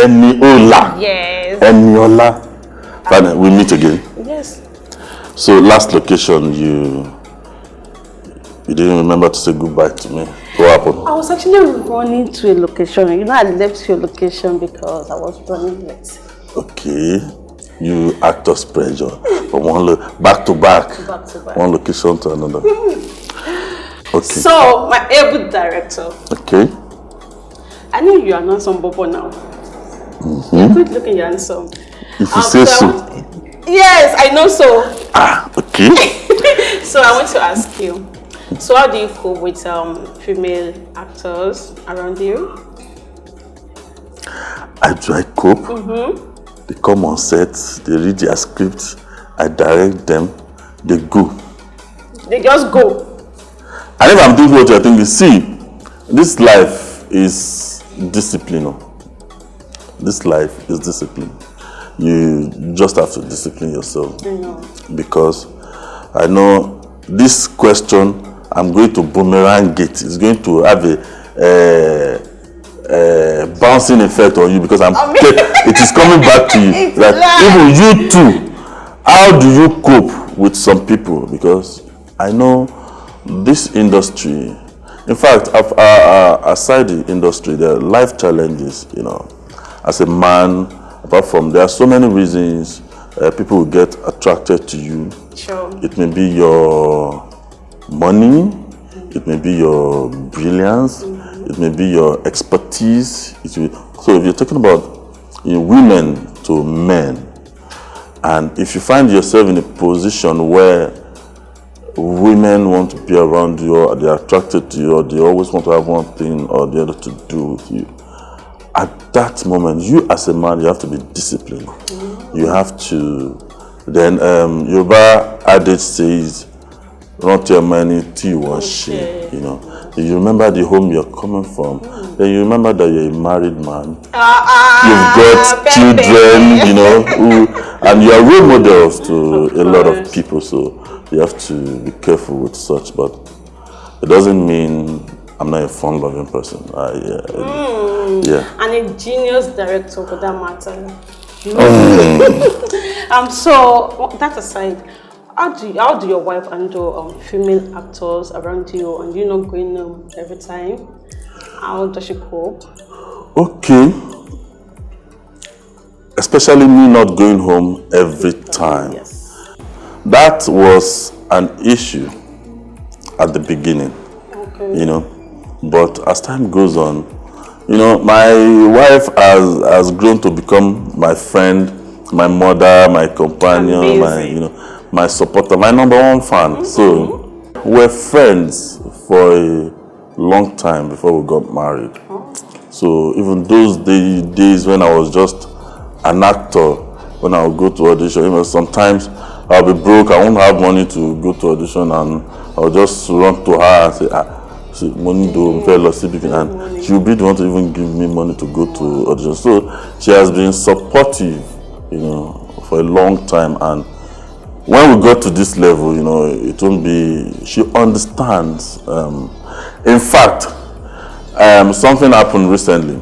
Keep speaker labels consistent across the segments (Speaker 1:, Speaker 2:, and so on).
Speaker 1: Eniola.
Speaker 2: Yes.
Speaker 1: Eniola. Fine, we meet again.
Speaker 2: Yes.
Speaker 1: So last location, you didn't remember to say goodbye to me. What happened?
Speaker 2: I was actually running to a location. You know, I left your location because I was running late.
Speaker 1: Okay. You actors pressure from back to back. One location to another. Okay.
Speaker 2: So, my able director.
Speaker 1: Okay.
Speaker 2: I know you are not some bobo now. You're good looking, you're handsome.
Speaker 1: If you say so.
Speaker 2: Yes, I know so.
Speaker 1: Okay.
Speaker 2: So I want to ask you. So how do you cope with female actors around you?
Speaker 1: I cope. They come on set, they read their script, I direct them, they go.
Speaker 2: They just go.
Speaker 1: And if I'm doing what you're thinking, see, this life is discipline. This life is discipline. You just have to discipline yourself.
Speaker 2: I know.
Speaker 1: Because I know this question, I'm going to boomerang it. It's going to have a bouncing effect on you because it is coming back to you. Like, even you too, how do you cope with some people? Because I know this industry, in fact, aside the industry, there are life challenges, as a man. Apart from, there are so many reasons people will get attracted to you.
Speaker 2: Sure.
Speaker 1: It may be your money, it may be your brilliance, it may be your expertise. So if you're talking about women to men, and if you find yourself in a position where women want to be around you, or they're attracted to you, or they always want to have one thing or the other to do with you, at that moment, you as a man, you have to be disciplined. You have to, then Yoruba adage says, "Not your money till you want share." You remember the home you're coming from. Then you remember that you're a married man. You've got children, and you're role models to a lot of people. So you have to be careful with such. But it doesn't mean I'm not a fun-loving person. Yeah.
Speaker 2: And a genius director for that matter. So that aside, how do your wife handle female actors around you, and you not going every time? How does she cope?
Speaker 1: Okay. Especially me not going home every time.
Speaker 2: Yes.
Speaker 1: That was an issue at the beginning. Okay. But as time goes on, my wife has grown to become my friend, my mother, my companion, my supporter, my number one fan. So we're friends for a long time before we got married. So even those days when I was just an actor, when I would go to audition, sometimes I'll be broke, I won't have money to go to audition, and I'll just run to her and say, money do and she'll be the one to even give me money to go to audition. So she has been supportive, for a long time, and when we got to this level, it won't be, she understands. In fact, something happened recently.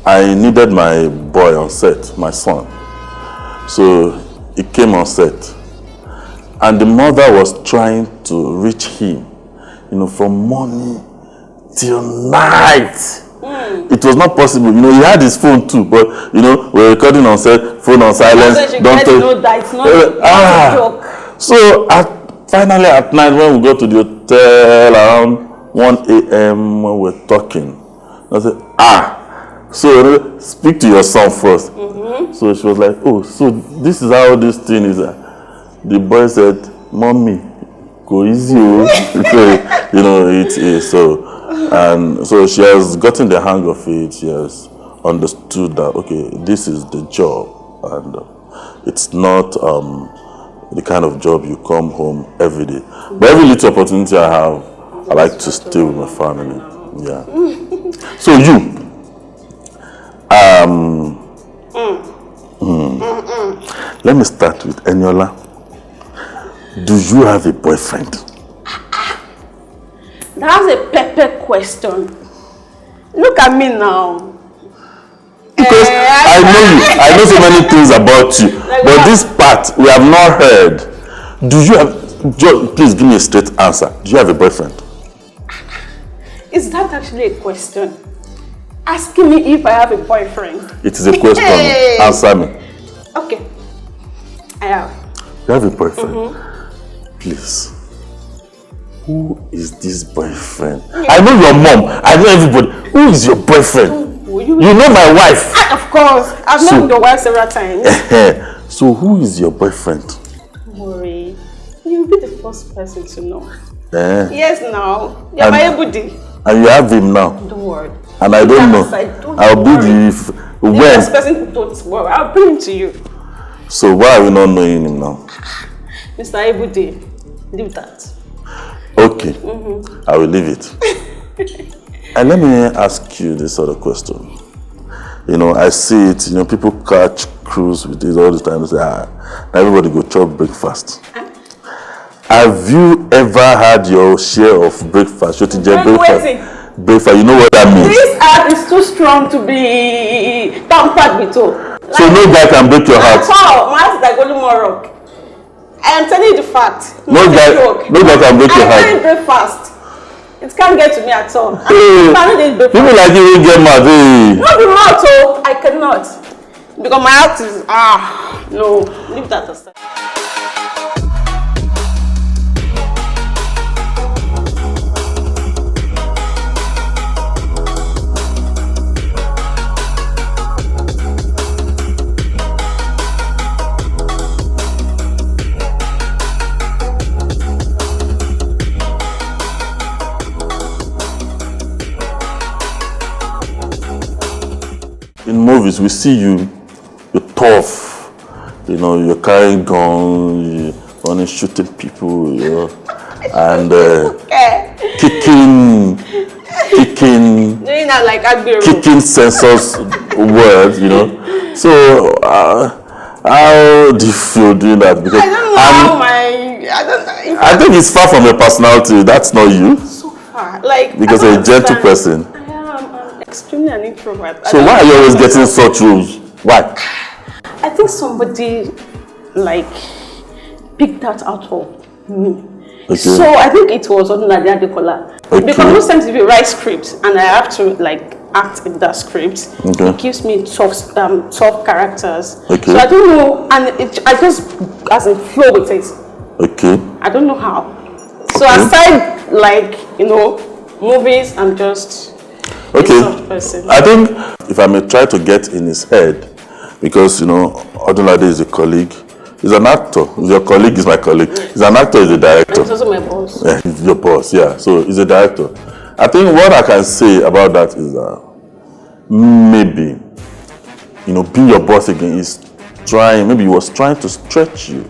Speaker 1: I needed my boy on set, my son. So he came on set, and the mother was trying to reach him, from morning till night. It was not possible. He had his phone too, but we're recording on set, phone on silence.
Speaker 2: Don't know that it's not a joke.
Speaker 1: So finally at night, when we go to the hotel around 1 a.m. when we're talking, I said, so speak to your son first. So she was like, so this is how this thing is. The boy said, "Mommy, go easy." It is so. And so she has gotten the hang of it. She has understood that, okay, this is the job. And it's not the kind of job you come home every day. But every little opportunity I have, I like to stay with my family. Yeah. So you, let me start with Eniola. Do you have a boyfriend?
Speaker 2: That's a pepper question. Look at me now.
Speaker 1: Because I know you. I know so many things about you. But this part we have not heard. Do you have, please give me a straight answer. Do you have a boyfriend?
Speaker 2: Is that actually a question? Asking me if I have a boyfriend.
Speaker 1: It is a question. Answer me.
Speaker 2: Okay. I have.
Speaker 1: You have a boyfriend? Please. Who is this boyfriend? I know your mom. I know everybody. Who is your boyfriend? You know my wife.
Speaker 2: Of course. I've known your wife several times.
Speaker 1: So who is your boyfriend?
Speaker 2: Don't worry. You'll be the first person to know. Yes, now. You're my buddy.
Speaker 1: And you have him now.
Speaker 2: Don't worry.
Speaker 1: And I don't know. I'll be the
Speaker 2: first person. Don't worry. I'll bring him to you.
Speaker 1: So why are we not knowing him now?
Speaker 2: Mr. Ebudi, leave that.
Speaker 1: Okay. I will leave it. And let me ask you this other question. You know, I see it, you know, people catch cruise with this all the time. They say, everybody go chop breakfast. Have you ever had your share of breakfast? Breakfast, you know what that means?
Speaker 2: This heart is too strong to be tampered with. So
Speaker 1: no guy can break your heart?
Speaker 2: My heart is like only more rock. I am telling you the fact.
Speaker 1: No guy can break your heart.
Speaker 2: I can't breakfast. It can't get to me at all.
Speaker 1: People like you will get mad.
Speaker 2: Not the mouth, I cannot. Because my heart is, no, leave that aside.
Speaker 1: In movies, we see you're tough, you know, you're carrying guns, you're running, shooting people, you know, and kicking censors words, you know. So, how do you feel doing that? Because
Speaker 2: I don't know
Speaker 1: I think it's far from your personality. That's not you.
Speaker 2: So far, like
Speaker 1: because you're a gentle person.
Speaker 2: Extremely an introvert.
Speaker 1: So why are you always getting such roles? Why?
Speaker 2: I think somebody like picked that out of me. Okay. So I think it was on Nadia Dekola. Okay. Because most times if you write scripts and I have to like act in that script, it gives me tough characters. Okay. So I don't know, and I just as a flow with it. Okay. I don't know how. So aside like movies, I'm just.
Speaker 1: Okay, I think if I may try to get in his head, because Odunlade is a colleague, he's an actor. Your colleague is my colleague. He's an actor, he's a director.
Speaker 2: And he's also my boss.
Speaker 1: Yeah, he's your boss, yeah. So he's a director. I think what I can say about that is that maybe, being your boss again is maybe he was trying to stretch you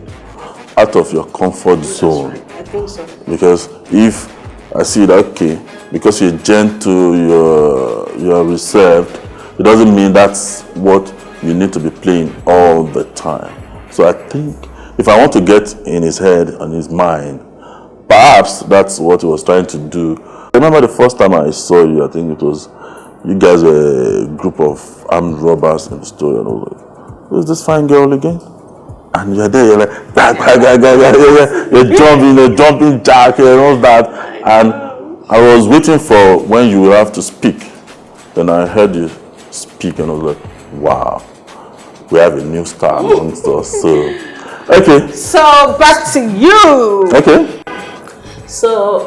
Speaker 1: out of your comfort zone.
Speaker 2: Right. I think so.
Speaker 1: Because if I see that, okay, because you're gentle, you're reserved, it doesn't mean that's what you need to be playing all the time. So I think if I want to get in his head and his mind, perhaps that's what he was trying to do. I remember the first time I saw you, I think it was, you guys were a group of armed robbers in the story, and I was like, who's this fine girl again? And you're there, you're like, you're jumping jack and all that. And I was waiting for when you will have to speak. Then I heard you speak and I was like, wow, we have a new star amongst us. So, okay.
Speaker 2: So back to you.
Speaker 1: Okay.
Speaker 2: So,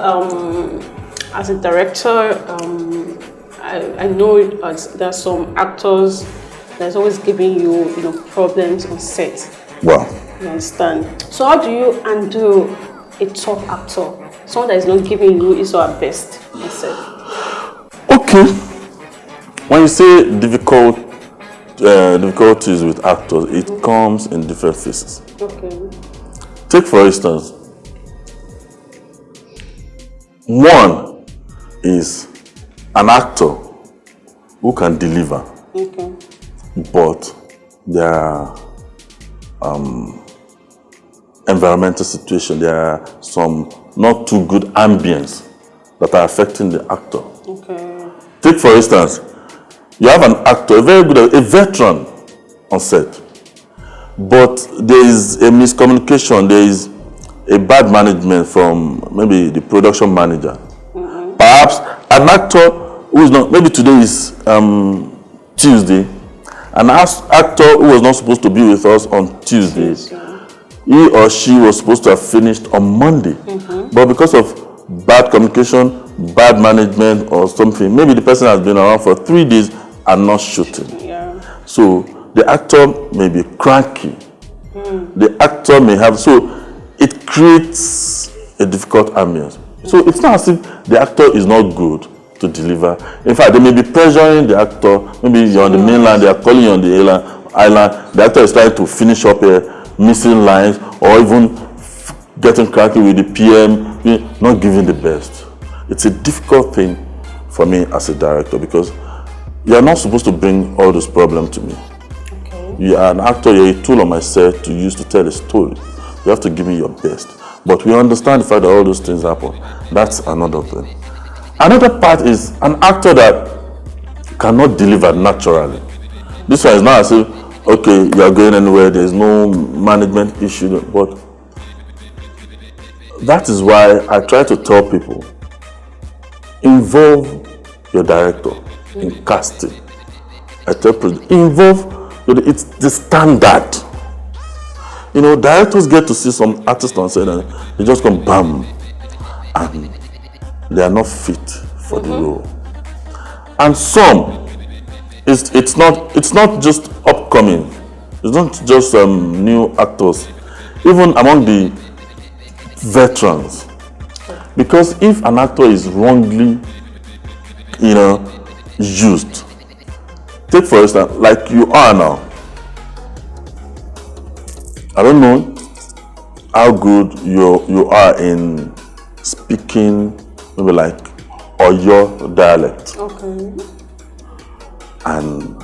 Speaker 2: as a director, I know there are some actors that's always giving you, problems on set.
Speaker 1: Wow.
Speaker 2: You understand? So how do you handle a top actor? Someone that is not giving you his or her best, I said.
Speaker 1: Okay. When you say difficulties with actors, it comes in different phases.
Speaker 2: Okay.
Speaker 1: Take for instance, one is an actor who can deliver, but there are environmental situation, there are some not too good ambience that are affecting the actor.
Speaker 2: Okay.
Speaker 1: Take for instance, You have an actor, a very good, a veteran on set, but there is a miscommunication, there is a bad management from maybe the production manager. Perhaps an actor who is not, maybe today is Tuesday, an actor who was not supposed to be with us on Tuesday, he or she was supposed to have finished on Monday. But because of bad communication, bad management or something, maybe the person has been around for 3 days and not shooting. So the actor may be cranky. The actor may have, so it creates a difficult ambience. So it's not as if the actor is not good to deliver. In fact, they may be pressuring the actor. Maybe you're on the mainland, they are calling you on the island. The actor is trying to finish up missing lines or even getting cranky with the PM, not giving the best. It's a difficult thing for me as a director because you're not supposed to bring all those problems to me. You are an actor, you're a tool on my set to use to tell a story. You have to give me your best. But we understand the fact that all those things happen. That's another thing. Another part is an actor that cannot deliver naturally. This one is not as if, okay, you are going anywhere, there's no management issue, but that is why I try to tell people, involve your director in casting. I tell people, it's the standard. Directors get to see some artists on set and they just come bam, and they are not fit for the role. And some, it's not just upcoming, it's not just new actors, even among the veterans. Because if an actor is wrongly, used, take for instance, like you are now. I don't know how good you are in speaking, maybe like Oyo dialect. Okay. And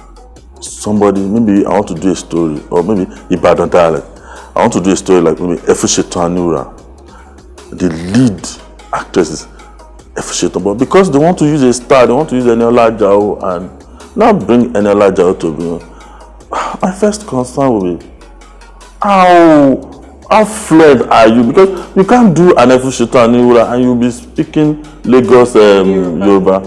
Speaker 1: somebody, maybe I want to do a story, or maybe Ibadan dialect. I want to do a story like maybe Efusheto Anura. The lead actress is Efusheto, but because they want to use a star, they want to use Eniola Ajao, and now bring Eniola Ajao to be. My first concern will be, how flawed are you? Because you can't do an Efusheto Anura and you'll be speaking Lagos Yoruba.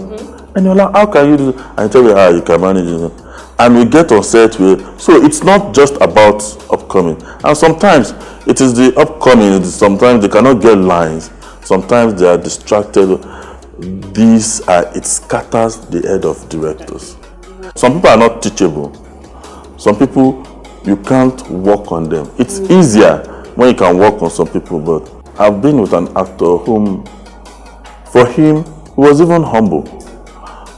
Speaker 1: Eniola, how can you do that? And tell me, you can manage it. And we get on set with, so it's not just about upcoming. And sometimes it is the upcoming, sometimes they cannot get lines. Sometimes they are distracted. It scatters the head of directors. Some people are not teachable. Some people, you can't work on them. It's easier when you can work on some people, but I've been with an actor whom, for him, he was even humble.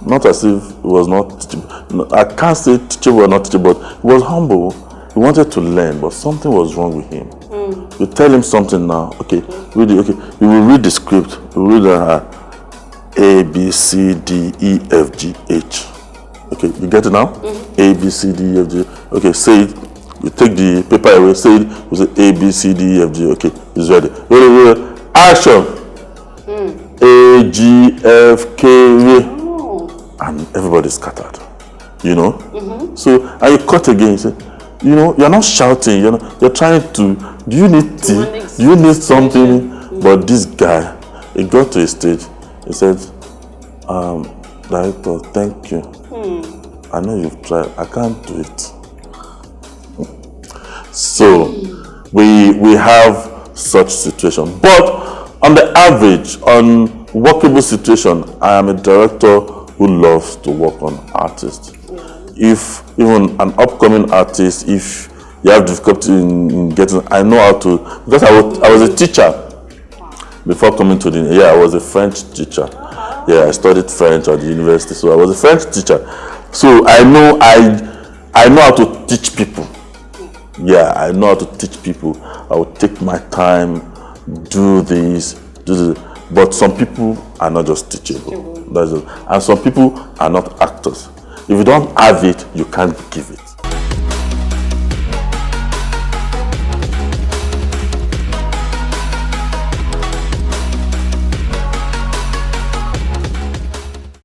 Speaker 1: Not as if he was not teachable. I can't say teachable or not teachable, but he was humble. He wanted to learn, but something was wrong with him. You tell him something now, okay, read it, okay. You will read the script, you will read A, B, C, D, E, F, G, H. Okay, you get it now? A, B, C, D, E, F, G. Okay, say it. You take the paper away, say it. You say A, B, C, D, E, F, G. Okay, it's ready. Action! A, G, F, K, and everybody's scattered. So, and you cut again, you say, you're not shouting, you're trying to, do you need tea? Do you need something? But this guy, he got to a stage, he said, director, thank you. I know you've tried, I can't do it. So, we have such situation. But on the average, on workable situation, I am a director who loves to work on artists. If even an upcoming artist, if you have difficulty in getting, I know how to, because I was a teacher before coming to I was a French teacher. I studied French at the university, so I was a French teacher. So I know how to teach people. I know how to teach people. I will take my time, do this. But some people are not just teachable. And some people are not actors. If you don't have it, you can't give it.